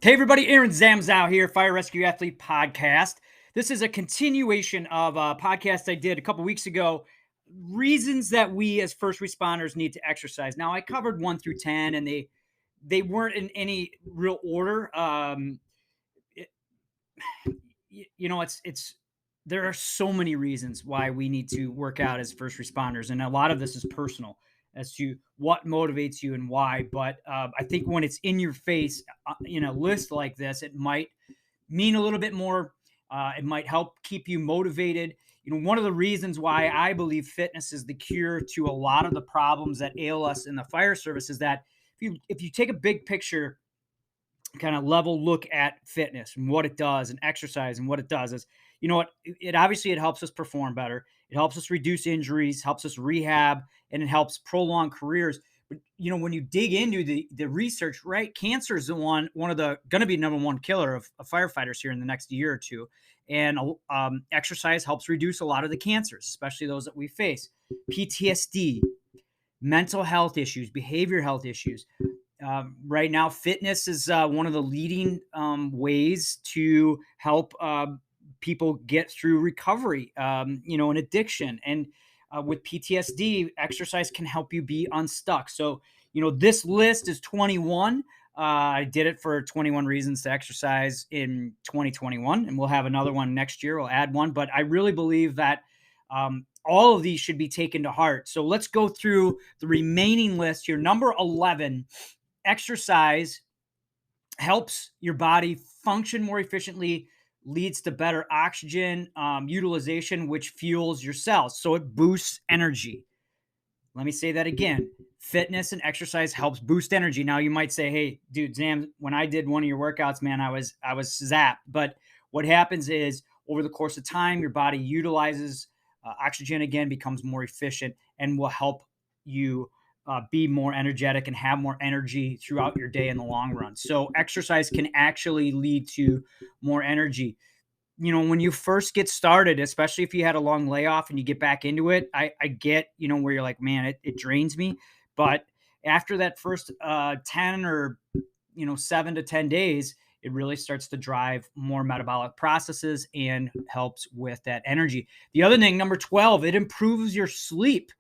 Hey everybody, Aaron Zamzow here, Fire Rescue Athlete Podcast. This is a continuation of a podcast I did a couple weeks ago. Reasons that we as first responders need to exercise. Now I covered 1 through 10, and they weren't in any real order. It, it's there are so many reasons why we need to work out as first responders, and a lot of this is personal as to what motivates you and why. But I think when it's in your face in a list like this, it might mean a little bit more. It might help keep you motivated. One of the reasons why I believe fitness is the cure to a lot of the problems that ail us in the fire service is that if you take a big picture kind of level look at fitness and what it does and exercise and what it does is, it obviously it helps us perform better. It helps us reduce injuries, helps us rehab, and it helps prolong careers. But when you dig into the research, right, cancer is the one of the going to be number one killer of firefighters here in the next year or two. And exercise helps reduce a lot of the cancers, especially those that we face. PTSD, mental health issues, behavior health issues. Right now, fitness is one of the leading ways to help people get through recovery, and addiction. And with PTSD, exercise can help you be unstuck. So, this list is 21. I did it for 21 reasons to exercise in 2021, and we'll have another one next year. We'll add one, but I really believe that all of these should be taken to heart. So let's go through the remaining list here. Number 11. Exercise helps your body function more efficiently, leads to better oxygen utilization, which fuels your cells. So it boosts energy. Let me say that again. Fitness and exercise helps boost energy. Now you might say, hey, dude, Zam, when I did one of your workouts, man, I was zapped. But what happens is over the course of time, your body utilizes oxygen again, becomes more efficient, and will help you be more energetic and have more energy throughout your day in the long run. So exercise can actually lead to more energy. When you first get started, especially if you had a long layoff and you get back into it, I get, where you're like, man, it drains me. But after that first 10 or, 7 to 10 days, it really starts to drive more metabolic processes and helps with that energy. The other thing, number 12, it improves your sleep.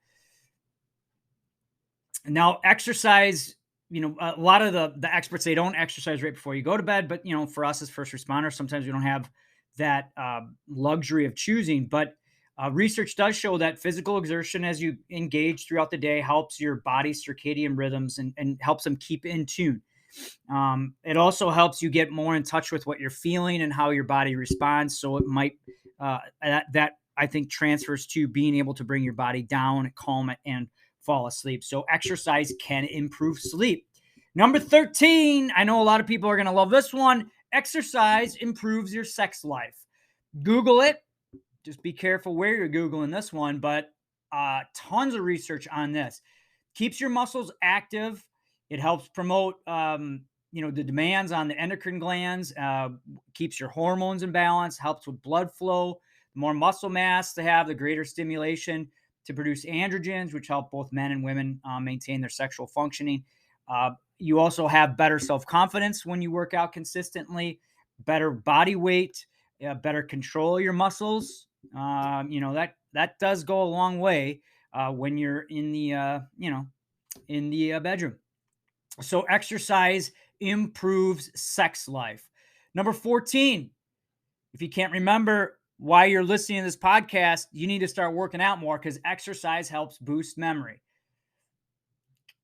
Now, exercise, a lot of the experts, they don't exercise right before you go to bed. But, for us as first responders, sometimes we don't have that luxury of choosing. But research does show that physical exertion as you engage throughout the day helps your body's circadian rhythms and helps them keep in tune. It also helps you get more in touch with what you're feeling and how your body responds. So it might, that I think transfers to being able to bring your body down, calm it, and fall asleep. So exercise can improve sleep. Number 13, I know a lot of people are going to love this one. Exercise improves your sex life. Google it. Just be careful where you're Googling this one, but tons of research on this. Keeps your muscles active. It helps promote, the demands on the endocrine glands, keeps your hormones in balance, helps with blood flow. The more muscle mass to have, the greater stimulation to produce androgens, which help both men and women maintain their sexual functioning. You also have better self-confidence when you work out consistently, better body weight, better control of your muscles. That does go a long way when you're in the, bedroom. So exercise improves sex life. Number 14, if you can't remember why you're listening to this podcast, you need to start working out more because exercise helps boost memory.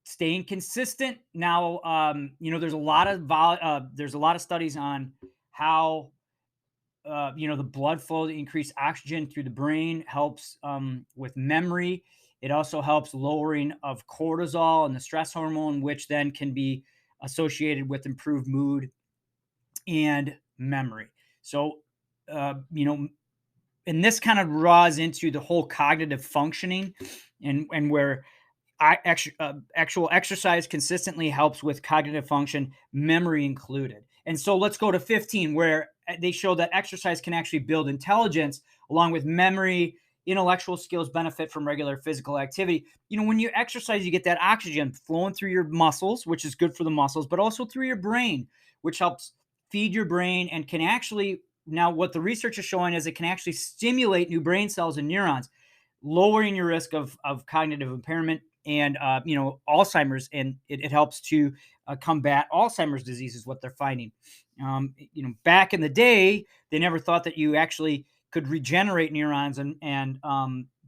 Staying consistent. Now, there's a lot of studies on how, the blood flow, the increased oxygen through the brain helps with memory. It also helps lowering of cortisol and the stress hormone, which then can be associated with improved mood and memory. So, and this kind of draws into the whole cognitive functioning and where actual exercise consistently helps with cognitive function, memory included. And so let's go to 15, where they show that exercise can actually build intelligence along with memory. Intellectual skills benefit from regular physical activity. When you exercise, you get that oxygen flowing through your muscles, which is good for the muscles, but also through your brain, which helps feed your brain and can actually, now what the research is showing is it can actually stimulate new brain cells and neurons, lowering your risk of cognitive impairment and Alzheimer's, and it helps to combat Alzheimer's disease is what they're finding. Back in the day, they never thought that you actually could regenerate neurons and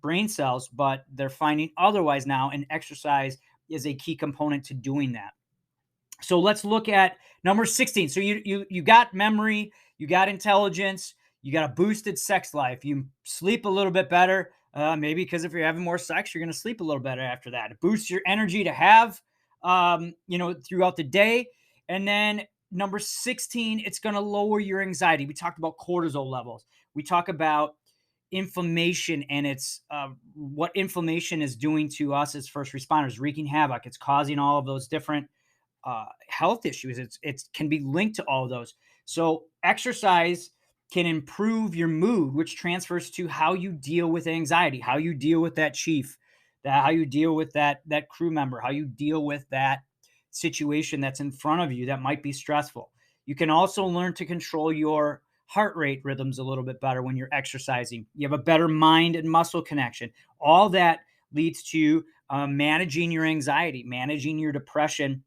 brain cells, but they're finding otherwise now, and exercise is a key component to doing that. So let's look at number 16. So you got memory, you got intelligence, you got a boosted sex life. You sleep a little bit better, maybe because if you're having more sex, you're going to sleep a little better after that. It boosts your energy to have, throughout the day. And then number 16, it's going to lower your anxiety. We talked about cortisol levels. We talk about inflammation, and it's what inflammation is doing to us as first responders, wreaking havoc. It's causing all of those different health issues. It can be linked to all of those. So exercise can improve your mood, which transfers to how you deal with anxiety, how you deal with that chief, how you deal with that crew member, how you deal with that situation that's in front of you that might be stressful. You can also learn to control your heart rate rhythms a little bit better when you're exercising. You have a better mind and muscle connection. All that leads to managing your anxiety, managing your depression.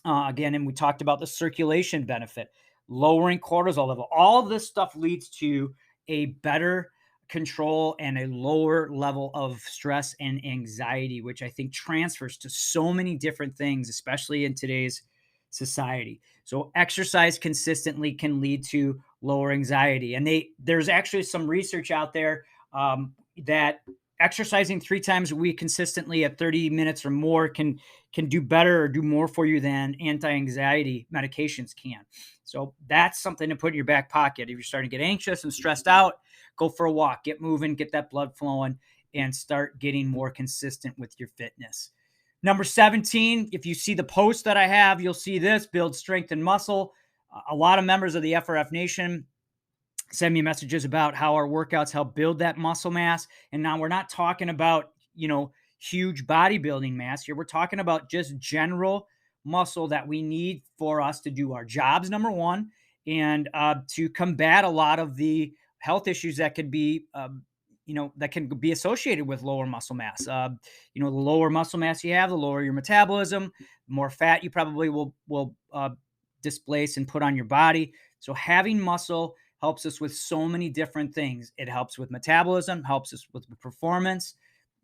Again, and we talked about the circulation benefit, lowering cortisol level. All of this stuff leads to a better control and a lower level of stress and anxiety, which I think transfers to so many different things, especially in today's society. So exercise consistently can lead to lower anxiety. And there's actually some research out there that exercising 3 times a week consistently at 30 minutes or more can do better or do more for you than anti-anxiety medications can. So that's something to put in your back pocket. If you're starting to get anxious and stressed out, go for a walk, get moving, get that blood flowing, and start getting more consistent with your fitness. Number 17, if you see the post that I have, you'll see this: build strength and muscle. A lot of members of the FRF Nation send me messages about how our workouts help build that muscle mass. And now we're not talking about, huge bodybuilding mass here. We're talking about just general muscle that we need for us to do our jobs, number one, and to combat a lot of the health issues that could be, that can be associated with lower muscle mass. The lower muscle mass you have, the lower your metabolism, the more fat you probably will displace and put on your body. So having muscle helps us with so many different things. It helps with metabolism, helps us with performance,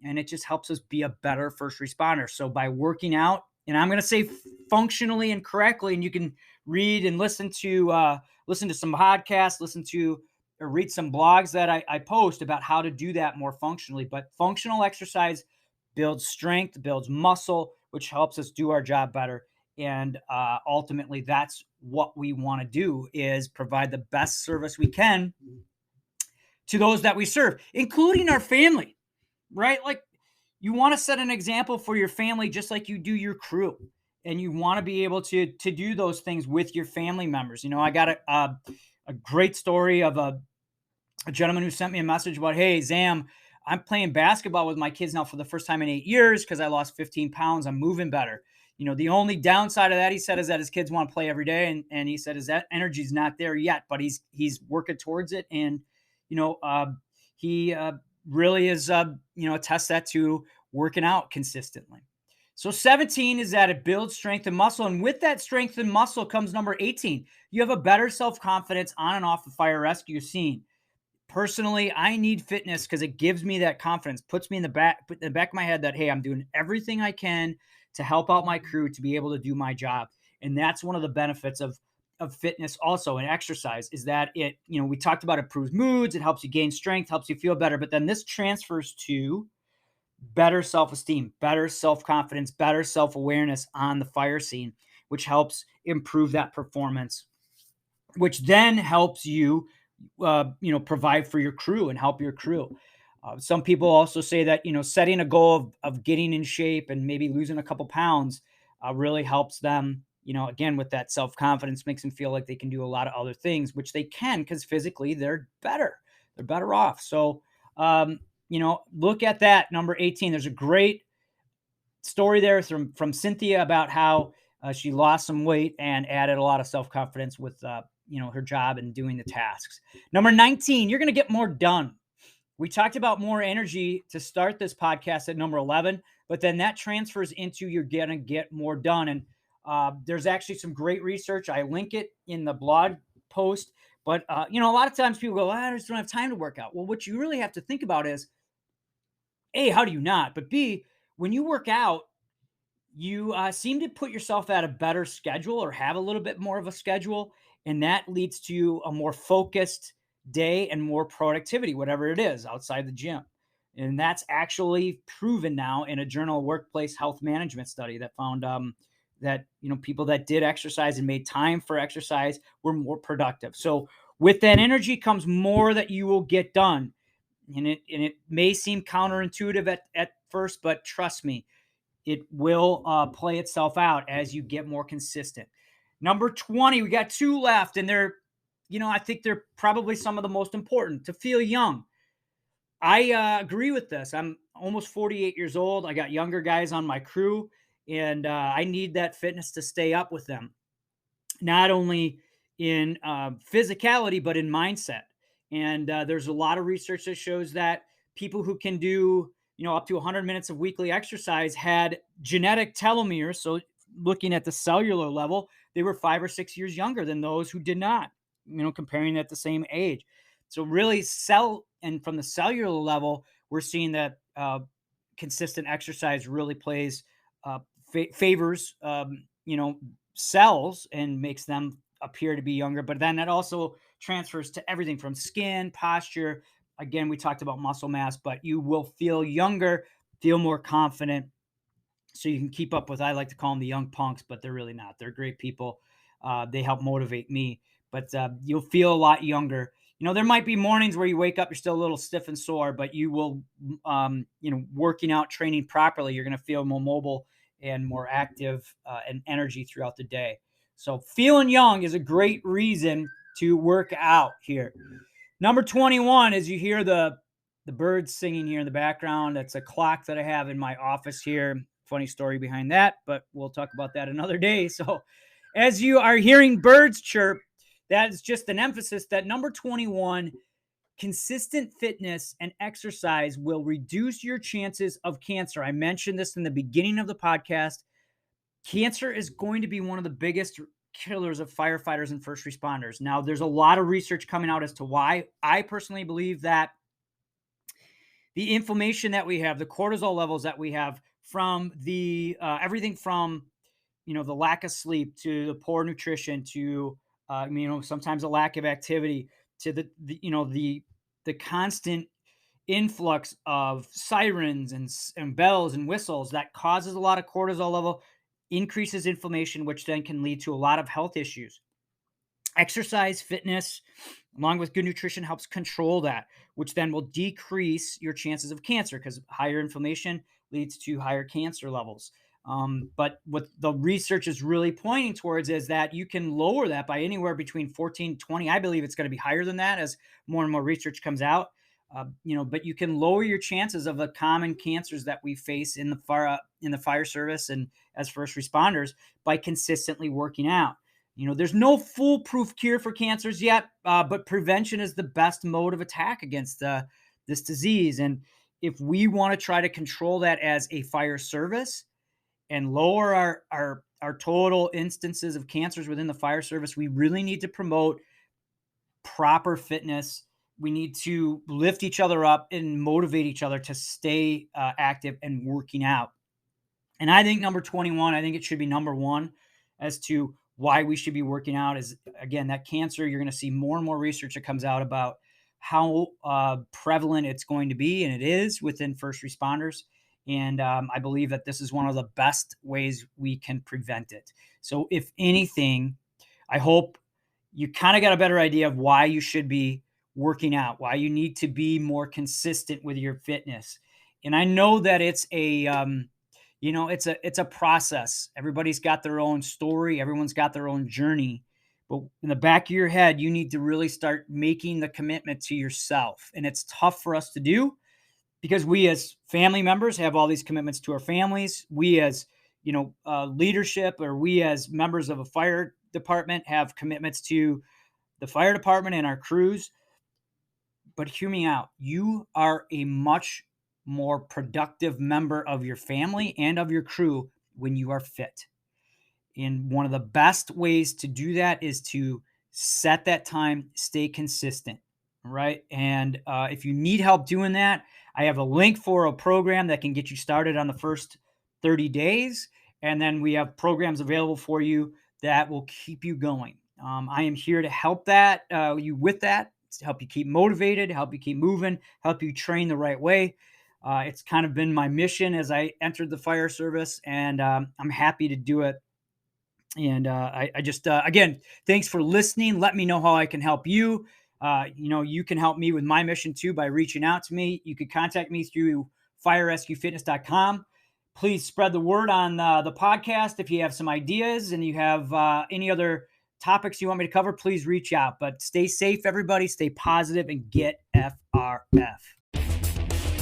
and it just helps us be a better first responder. So by working out, and I'm going to say functionally and correctly, and you can read and listen to some podcasts, listen to or read some blogs that I post about how to do that more functionally. But functional exercise builds strength, builds muscle, which helps us do our job better. And ultimately, that's what we want to do, is provide the best service we can to those that we serve, including our family, right? Like, you want to set an example for your family just like you do your crew. And you want to be able to do those things with your family members. I got a great story of a gentleman who sent me a message about, hey, Zam, I'm playing basketball with my kids now for the first time in 8 years because I lost 15 pounds. I'm moving better. The only downside of that, he said, is that his kids want to play every day. And he said, is that energy's not there yet, but he's working towards it. And, he really is, attests that to working out consistently. So 17 is that it builds strength and muscle. And with that strength and muscle comes number 18. You have a better self-confidence on and off the fire rescue scene. Personally, I need fitness because it gives me that confidence, puts me in the back of my head that, hey, I'm doing everything I can to help out my crew to be able to do my job. And that's one of the benefits of fitness also, and exercise, is that it, we talked about improves moods, it helps you gain strength, helps you feel better. But then this transfers to better self-esteem, better self-confidence, better self-awareness on the fire scene, which helps improve that performance, which then helps you provide for your crew and help your crew. Some people also say that, setting a goal of getting in shape and maybe losing a couple pounds really helps them, again, with that self-confidence, makes them feel like they can do a lot of other things, which they can, because physically they're better off. So, look at that number 18. There's a great story there from Cynthia about how She lost some weight and added a lot of self confidence with her job and doing the tasks. Number 19, you're going to get more done. We talked about more energy to start this podcast at number 11, but then that transfers into you're going to get more done. And there's actually some great research. I link it in the blog post. But, a lot of times people go, I just don't have time to work out. Well, what you really have to think about is, A, how do you not? But B, when you work out, you seem to put yourself at a better schedule or have a little bit more of a schedule. And that leads to a more focused day and more productivity, whatever it is outside the gym. And that's actually proven now in a Journal of Workplace Health Management study that found that people that did exercise and made time for exercise were more productive. So with that energy comes more that you will get done. And it may seem counterintuitive at first, but trust me, it will play itself out as you get more consistent. Number 20, we got two left, and I think they're probably some of the most important. To feel young. I agree with this. I'm almost 48 years old. I got younger guys on my crew, and I need that fitness to stay up with them, not only in physicality, but in mindset. And there's a lot of research that shows that people who can do, up to 100 minutes of weekly exercise had genetic telomeres. So looking at the cellular level, they were 5 or 6 years younger than those who did not, comparing at the same age. So really and from the cellular level, we're seeing that consistent exercise really plays, favors, cells and makes them appear to be younger. But then that also transfers to everything from skin, posture. Again, we talked about muscle mass, but you will feel younger, feel more confident. So you can keep up with, I like to call them the young punks, but they're really not. They're great people. They help motivate me, but you'll feel a lot younger. There might be mornings where you wake up, you're still a little stiff and sore, but you will, working out, training properly, you're going to feel more mobile and more active and energy throughout the day. So feeling young is a great reason to work out here. Number 21, as you hear the birds singing here in the background, that's a clock that I have in my office here. Funny story behind that, but we'll talk about that another day. So as you are hearing birds chirp, that is just an emphasis that number 21, consistent fitness and exercise will reduce your chances of cancer. I mentioned this in the beginning of the podcast. Cancer is going to be one of the biggest killers of firefighters and first responders. Now, there's a lot of research coming out as to why. I personally believe that the inflammation that we have, the cortisol levels that we have from the everything from the lack of sleep to the poor nutrition to sometimes a lack of activity to the constant influx of sirens and bells and whistles that causes a lot of cortisol level, increases inflammation, which then can lead to a lot of health issues. Exercise, fitness, along with good nutrition helps control that, which then will decrease your chances of cancer because higher inflammation leads to higher cancer levels. But what the research is really pointing towards is that you can lower that by anywhere between 14 20. I believe it's going to be higher than that as more and more research comes out. But you can lower your chances of the common cancers that we face in the fire service and as first responders by consistently working out. There's no foolproof cure for cancers yet, but prevention is the best mode of attack against this disease. And if we want to try to control that as a fire service and lower our total instances of cancers within the fire service, we really need to promote proper fitness. We need to lift each other up and motivate each other to stay active and working out. And I think number 21, I think it should be number one as to why we should be working out is, again, that cancer. You're going to see more and more research that comes out about how prevalent it's going to be, and it is within first responders. And I believe that this is one of the best ways we can prevent it. So if anything, I hope you kind of got a better idea of why you should be working out, why you need to be more consistent with your fitness. And I know that it's it's a process. Everybody's got their own story. Everyone's got their own journey. But in the back of your head, you need to really start making the commitment to yourself. And it's tough for us to do because we as family members have all these commitments to our families. We as leadership, or we as members of a fire department have commitments to the fire department and our crews. But hear me out. You are a much more productive member of your family and of your crew when you are fit. And one of the best ways to do that is to set that time, stay consistent, right? And if you need help doing that, I have a link for a program that can get you started on the first 30 days. And then we have programs available for you that will keep you going. I am here to help you with that, to help you keep motivated, help you keep moving, help you train the right way. It's kind of been my mission as I entered the fire service, and I'm happy to do it. And I just, again, thanks for listening. Let me know how I can help you. You can help me with my mission too by reaching out to me. You can contact me through firerescuefitness.com. Please spread the word on the podcast. If you have some ideas and you have any other topics you want me to cover, please reach out. But stay safe, everybody. Stay positive and get FRF.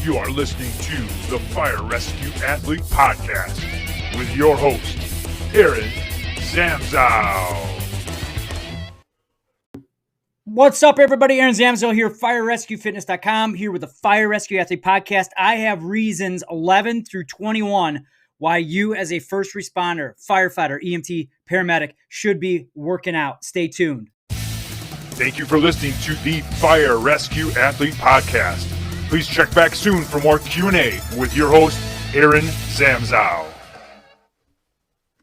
You are listening to the Fire Rescue Athlete Podcast with your host, Aaron Zamzow. What's up, everybody? Aaron Zamzow here, firerescuefitness.com, here with the Fire Rescue Athlete Podcast. I have reasons 11 through 21 why you as a first responder, firefighter, EMT, paramedic should be working out. Stay tuned. Thank you for listening to the Fire Rescue Athlete Podcast. Please check back soon for more Q&A with your host, Aaron Zamzow.